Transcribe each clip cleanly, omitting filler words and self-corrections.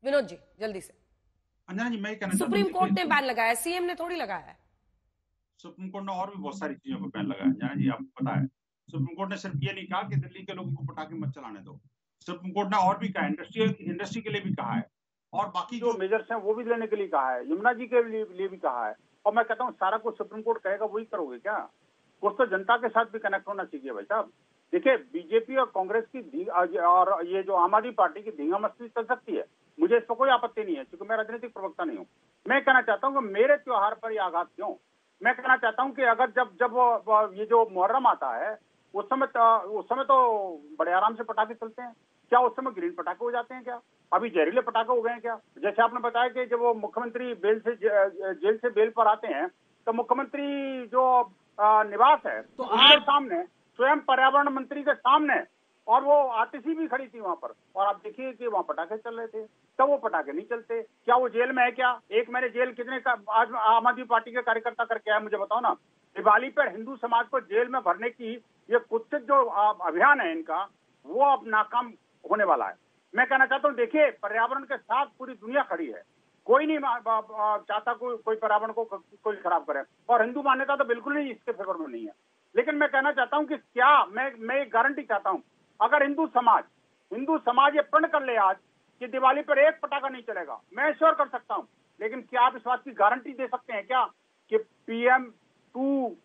विनोद जी जल्दी से। अंजना जी, मैं कहना सुप्रीम कोर्ट ने बैन लगाया, सीएम ने थोड़ी लगाया है। सुप्रीम कोर्ट ने और भी बहुत सारी चीजों पर बैन लगाया। अंजना जी, आपको पता है सुप्रीम कोर्ट ने सिर्फ ये नहीं कहा कि दिल्ली के लोगों को पटाखे मत चलाने दो। सुप्रीम कोर्ट ने और भी कहा, इंडस्ट्री के लिए भी कहा है, और बाकी जो मेजर्स हैं वो भी लेने के लिए कहा है, यमुना जी के लिए भी कहा है। और मैं कहता हूँ सारा कुछ सुप्रीम कोर्ट कहेगा वही करोगे क्या? कुछ तो जनता के साथ भी कनेक्ट होना चाहिए भाई साहब। देखिए, बीजेपी और कांग्रेस की और ये जो आम आदमी पार्टी की धींगा मस्ती चल सकती है, मुझे इस पर कोई आपत्ति नहीं है, क्योंकि मैं राजनीतिक प्रवक्ता नहीं हूँ। मैं कहना चाहता हूँ कि मेरे त्योहार पर ये आघात क्यों? मैं कहना चाहता हूँ कि अगर जब ये जो मुहर्रम आता है उस समय तो बड़े आराम से पटाखे चलते हैं। क्या उस समय ग्रीन पटाखे हो जाते हैं क्या? अभी जहरीले पटाखे हो गए हैं क्या? जैसे आपने बताया कि जब वो मुख्यमंत्री जेल से बेल पर आते हैं तो मुख्यमंत्री जो निवास है तो उनके सामने स्वयं पर्यावरण मंत्री के सामने, और वो आतिशी भी खड़ी थी वहां पर, और आप देखिए कि वहां पटाखे चल रहे थे, तब वो पटाखे नहीं चलते। क्या वो जेल में है क्या? एक महीने जेल कितने का आज आम आदमी पार्टी के कार्यकर्ता करके आए, मुझे बताओ ना। दिवाली पर हिंदू समाज को जेल में भरने की ये कुत्सित जो अभियान है इनका, वो अब नाकाम होने वाला है। मैं कहना चाहता हूँ, देखिए, पर्यावरण के साथ पूरी दुनिया खड़ी है, कोई नहीं चाहता कोई पर्यावरण को कोई खराब करे, और हिंदू मान्यता तो बिल्कुल नहीं इसके फेवर में नहीं है। लेकिन मैं कहना चाहता हूं कि क्या मैं एक गारंटी चाहता हूं, अगर हिंदू समाज ये प्रण कर ले आज कि दिवाली पर एक पटाखा नहीं चलेगा, मैं श्योर कर सकता हूं। लेकिन क्या आप इस बात की गारंटी दे सकते हैं क्या कि PM2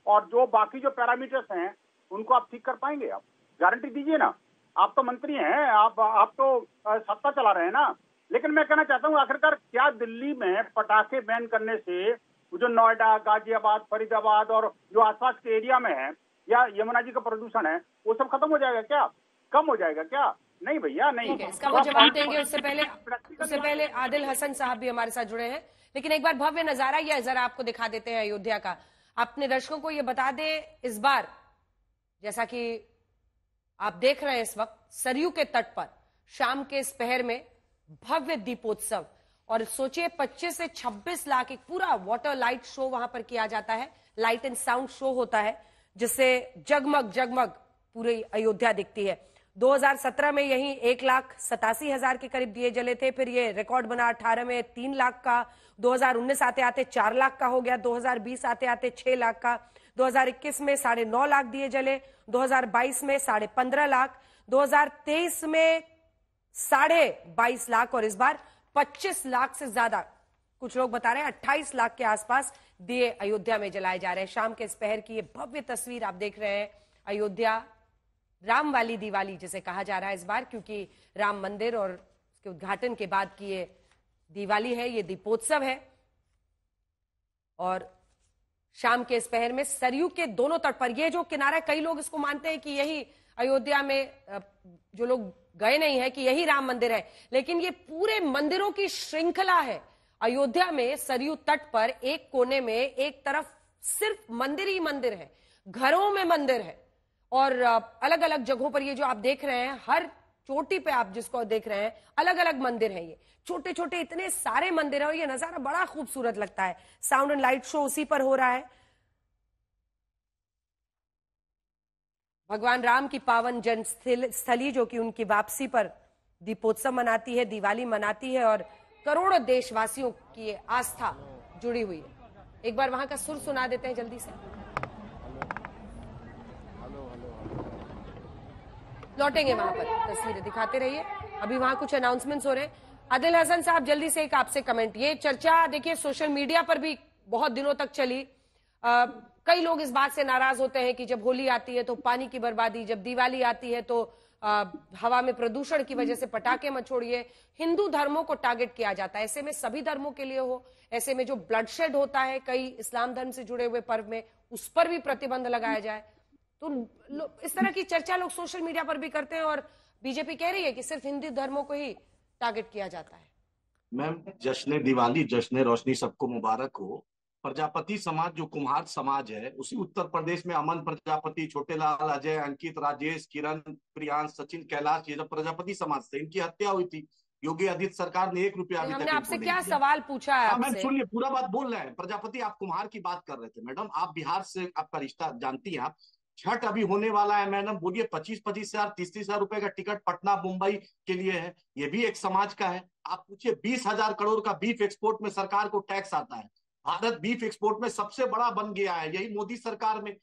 और जो बाकी जो पैरामीटर्स हैं उनको आप ठीक कर पाएंगे? आप गारंटी दीजिए ना। आप तो मंत्री हैं, आप तो सत्ता चला रहे हैं ना। लेकिन मैं कहना चाहता हूं, आखिरकार क्या दिल्ली में पटाखे बैन करने से जो नोएडा, गाजियाबाद, फरीदाबाद और जो आसपास के एरिया में है, या यमुना जी का प्रदूषण है, वो सब खत्म हो जाएगा क्या? कम हो जाएगा क्या? नहीं भैया, नहीं। इसका वो जवाब देंगे। उससे पहले आदिल हसन साहब भी हमारे साथ जुड़े हैं। लेकिन एक बार भव्य नजारा ये जरा आपको दिखा देते हैं अयोध्या का। अपने दर्शकों को ये बता दें, इस बार जैसा कि आप देख रहे हैं इस वक्त सरयू के तट पर शाम के इस पहर में भव्य दीपोत्सव, और सोचिए 25 से 26 लाख, एक पूरा वाटर लाइट शो वहां पर किया जाता है, लाइट एंड साउंड शो होता है, जिससे जगमग जगमग पूरी अयोध्या दिखती है। 2017 में यही 1,87,000 के करीब दिए जले थे, फिर ये रिकॉर्ड बना 18 में 3 लाख का, 2019 आते आते 4 लाख का हो गया, 2020 आते आते 6 लाख का, 2021 में 9.5 लाख दिए जले, 2022 में 15.5 लाख, 2023 में 22.5 लाख, और इस बार 25 लाख से ज्यादा, कुछ लोग बता रहे हैं 28 लाख के आसपास दिए अयोध्या में जलाए जा रहे हैं। शाम के इस पहर की ये भव्य तस्वीर आप देख रहे हैं। अयोध्या राम वाली दिवाली जिसे कहा जा रहा है इस बार, क्योंकि राम मंदिर और उसके उद्घाटन के बाद की ये दिवाली है, ये दीपोत्सव है। और शाम के इस पहर में सरयू के दोनों तट पर ये जो किनारा, कई लोग इसको मानते हैं कि यही अयोध्या में, जो लोग गए नहीं है, कि यही राम मंदिर है, लेकिन ये पूरे मंदिरों की श्रृंखला है। अयोध्या में सरयू तट पर एक कोने में एक तरफ सिर्फ मंदिर ही मंदिर है, घरों में मंदिर है, और अलग अलग जगहों पर ये जो आप देख रहे हैं, हर चोटी पे आप जिसको देख रहे हैं अलग अलग मंदिर हैं, ये छोटे छोटे इतने सारे मंदिर हैं, और ये नजारा बड़ा खूबसूरत लगता है। साउंड एंड लाइट शो उसी पर हो रहा है। भगवान राम की पावन जन्मस्थली जो कि उनकी वापसी पर दीपोत्सव मनाती है, दिवाली मनाती है, और करोड़ों देशवासियों की आस्था जुड़ी हुई है। एक बार वहां का सुर सुना देते हैं जल्दी से, लौटेंगे वहां पर, तस्वीरें दिखाते रहिए। अभी वहां कुछ अनाउंसमेंट्स हो रहे हैं। आदिल हसन साहब जल्दी से एक आपसे कमेंट, ये चर्चा देखिए सोशल मीडिया पर भी बहुत दिनों तक चली। कई लोग इस बात से नाराज होते हैं कि जब होली आती है तो पानी की बर्बादी, जब दिवाली आती है तो हवा में प्रदूषण की वजह से पटाखे मत छोड़िए। हिंदू धर्मों को टारगेट किया जाता है, ऐसे में सभी धर्मों के लिए हो, ऐसे में जो ब्लडशेड होता है कई इस्लाम धर्म से जुड़े हुए पर्व में, उस पर भी प्रतिबंध लगाया जाए। तो इस तरह की चर्चा लोग सोशल मीडिया पर भी करते हैं, और बीजेपी कह रही है कि सिर्फ हिंदू धर्मों को ही टारगेट किया जाता है। मैम, जश्न दिवाली, जश्न रोशनी सबको मुबारक हो। प्रजापति समाज जो कुम्हार समाज है, उसी उत्तर प्रदेश में अमन प्रजापति, छोटेलाल, अजय, अंकित, राजेश, किरण, प्रियांश, सचिन, कैलाश, ये जब प्रजापति समाज से इनकी हत्या हुई थी, योगी आदित्य सरकार ने 1 रुपया अभी तक हमने आपसे क्या सवाल पूछा है? मैम सुनिए, पूरा बात बोल रहे हैं। प्रजापति आप कुम्हार की बात कर रहे थे मैडम, आप बिहार से आपका रिश्ता जानती हैं आप। छठ अभी होने वाला है मैडम, बोलिए 25-25 हजार 30-30 हजार रुपए का टिकट पटना मुंबई के लिए है, ये भी एक समाज का है। आप पूछिए 20,000 करोड़ का बीफ एक्सपोर्ट में सरकार को टैक्स आता है, भारत बीफ एक्सपोर्ट में सबसे बड़ा बन गया है, यही मोदी सरकार में।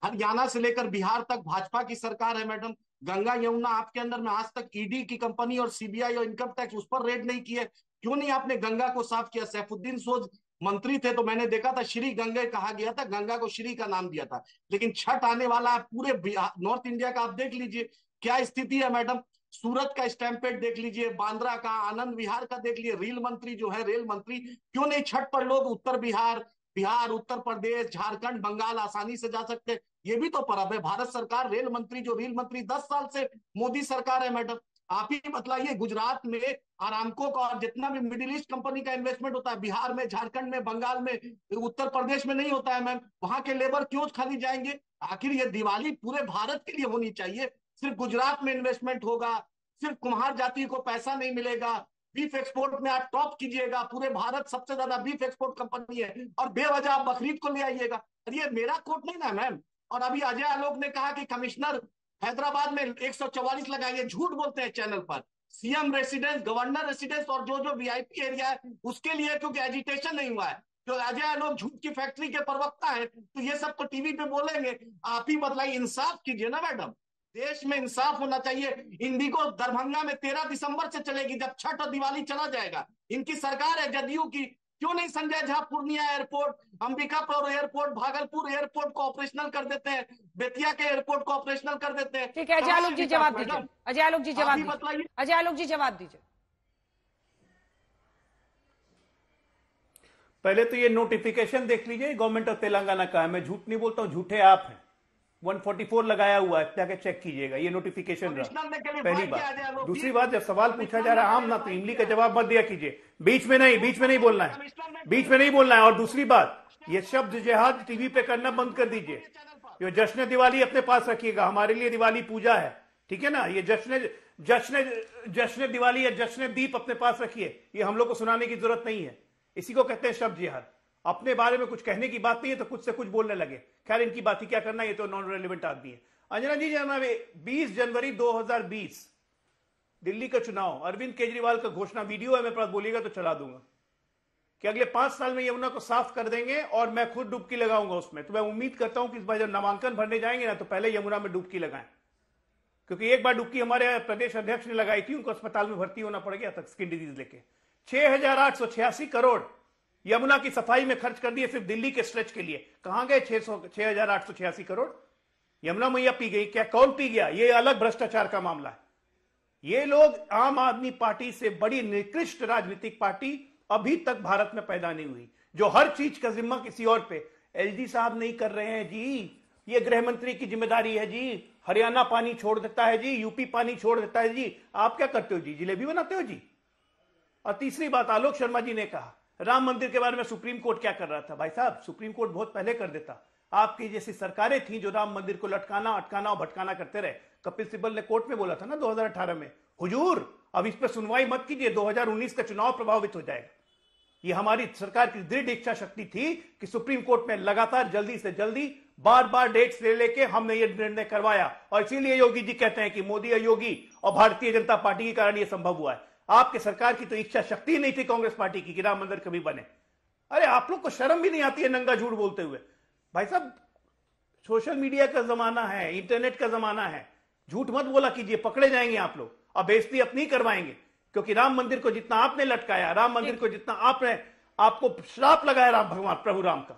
हरियाणा से लेकर बिहार तक भाजपा की सरकार है मैडम। गंगा यमुना आपके अंदर में आज तक ईडी की कंपनी और सीबीआई और इनकम टैक्स उस पर रेड नहीं किए, क्यों नहीं आपने गंगा को साफ किया? सैफुद्दीन सोज मंत्री थे तो मैंने देखा था श्री गंगे कहा गया था, गंगा को श्री का नाम दिया था। लेकिन छठ आने वाला है, पूरे नॉर्थ इंडिया का आप देख लीजिए क्या स्थिति है मैडम। सूरत का स्टैम्पेड देख लीजिए, बांद्रा का, आनंद विहार का देख लीजिए। रेल मंत्री जो है, रेल मंत्री, क्यों नहीं छठ पर लोग उत्तर बिहार उत्तर प्रदेश झारखंड बंगाल आसानी से जा सकते? ये भी तो पर्व है। भारत सरकार रेल मंत्री, जो रेल मंत्री 10 साल से मोदी सरकार है मैडम। आप ही बतलाइए, गुजरात में आरामको का और जितना भी मिडिल ईस्ट कंपनी का इन्वेस्टमेंट होता है, बिहार में, झारखंड में, बंगाल में, उत्तर प्रदेश में नहीं होता है मैम, वहां के लेबर क्यों खाली जाएंगे? आखिर ये दिवाली पूरे भारत के लिए होनी चाहिए। सिर्फ गुजरात में इन्वेस्टमेंट होगा, सिर्फ कुम्हार जाति को पैसा नहीं मिलेगा। बीफ एक्सपोर्ट में आप टॉप कीजिएगा, पूरे भारत सबसे ज्यादा बीफ एक्सपोर्ट कंपनी है, और बेवजह आप बकरीद को ले आइएगा। ये मेरा कोट नहीं ना मैम। और अभी अजय आलोक ने कहा कि कमिश्नर हैदराबाद में 144 लगाएंगे, झूठ बोलते हैं चैनल पर। सीएम रेसिडेंस, गवर्नर रेसिडेंस और जो वीआईपी एरिया है उसके लिए, क्योंकि एजिटेशन नहीं हुआ है, तो अजय आलोक झूठ की फैक्ट्री के प्रवक्ता है, तो ये सब तो टीवी पे बोलेंगे। आप ही बतलाइए, इंसाफ कीजिए ना मैडम, देश में इंसाफ होना चाहिए। इंडिगो दरभंगा में 13 दिसंबर से चलेगी, जब छठ और दिवाली चला जाएगा। इनकी सरकार है जदयू की, क्यों नहीं Sanjay Jha Purnia airport, Ambikapur airport, Bhagalpur airport को ऑपरेशनल कर देते हैं, बेतिया के एयरपोर्ट को ऑपरेशनल कर देते हैं? ठीक है, अजय आलोक जी जवाब दीजिए। अजय आलोक जी जवाब दीजिए। अजय आलोक जी जवाब दीजिए। पहले तो ये नोटिफिकेशन देख लीजिए, गवर्नमेंट ऑफ तेलंगाना का है, मैं झूठ नहीं बोलता हूं, झूठे आप हैं। 144 लगाया हुआ है, जाके चेक कीजिएगा, ये नोटिफिकेशन रहा, पहली बात। दूसरी बात, जब सवाल पूछा जा रहा है आम ना, तो इमली का जवाब मत दिया कीजिए, बीच में नहीं बोलना है, बीच में नहीं बोलना है। और दूसरी बात, ये शब्द जिहाद टीवी पे करना बंद कर दीजिए। ये जश्न दिवाली अपने पास रखिएगा, हमारे लिए दिवाली पूजा है, ठीक है ना। ये जश्न दिवाली या जश्न दीप अपने पास रखिए, ये हम लोग को सुनाने की जरूरत नहीं है। इसी को कहते हैं शब्द जिहाद। अपने बारे में कुछ कहने की बात नहीं है तो कुछ से कुछ बोलने लगे। खैर, इनकी बात ही क्या करना, ये तो नॉन रेलिवेंट आदमी है। अंजना जी, 20 जनवरी 2020 दिल्ली का चुनाव, अरविंद केजरीवाल का घोषणा वीडियो है, मेरे पास, बोलिएगा तो चला दूंगा, कि अगले 5 साल में यमुना को साफ कर देंगे और मैं खुद डुबकी लगाऊंगा उसमें। तो मैं उम्मीद करता हूं कि इस बार जब नामांकन भरने जाएंगे ना, तो पहले यमुना में डुबकी लगाएं, क्योंकि एक बार डुबकी हमारे प्रदेश अध्यक्ष ने लगाई थी, उनको अस्पताल में भर्ती होना पड़ गया था स्किन डिजीज लेके। 6,886 करोड़ यमुना की सफाई में खर्च कर दिए सिर्फ दिल्ली के स्ट्रेच के लिए। कहां गए 6,886 करोड़? यमुना मैया पी गई क्या? कौन पी गया? ये अलग भ्रष्टाचार का मामला है। ये लोग, आम आदमी पार्टी से बड़ी निकृष्ट राजनीतिक पार्टी अभी तक भारत में पैदा नहीं हुई, जो हर चीज का जिम्मा किसी और पे। एलजी साहब नहीं कर रहे हैं जी, ये गृह मंत्री की जिम्मेदारी है जी। हरियाणा पानी छोड़ देता है जी, यूपी पानी छोड़ देता है जी। आप क्या करते हो जी? जिलेबी बनाते हो जी। और तीसरी बात, आलोक शर्मा जी ने कहा राम मंदिर के बारे में सुप्रीम कोर्ट क्या कर रहा था। भाई साहब, सुप्रीम कोर्ट बहुत पहले कर देता। आपकी जैसी सरकारें थी जो राम मंदिर को लटकाना, अटकाना और भटकाना करते रहे। कपिल सिब्बल ने कोर्ट में बोला था ना 2018 में, हुजूर अब इस पर सुनवाई मत कीजिए, 2019 का चुनाव प्रभावित हो जाएगा। ये हमारी सरकार की दृढ़ इच्छा शक्ति थी कि सुप्रीम कोर्ट में लगातार जल्दी से जल्दी बार डेट्स ले लेके हमने ये निर्णय करवाया। और इसीलिए योगी जी कहते हैं कि मोदी और योगी और भारतीय जनता पार्टी के कारण ये संभव हुआ है। आपके सरकार की तो इच्छा शक्ति नहीं थी कांग्रेस पार्टी की कि राम मंदिर कभी बने। अरे आप लोग को शर्म भी नहीं आती है नंगा झूठ बोलते हुए। भाई साहब, सोशल मीडिया का जमाना है, इंटरनेट का जमाना है, झूठ मत बोला कीजिए, पकड़े जाएंगे आप लोग और बेइज्जती अपनी करवाएंगे। क्योंकि राम मंदिर को जितना आपने लटकाया, राम मंदिर को जितना आपको श्राप लगाया राम भगवान प्रभु राम का,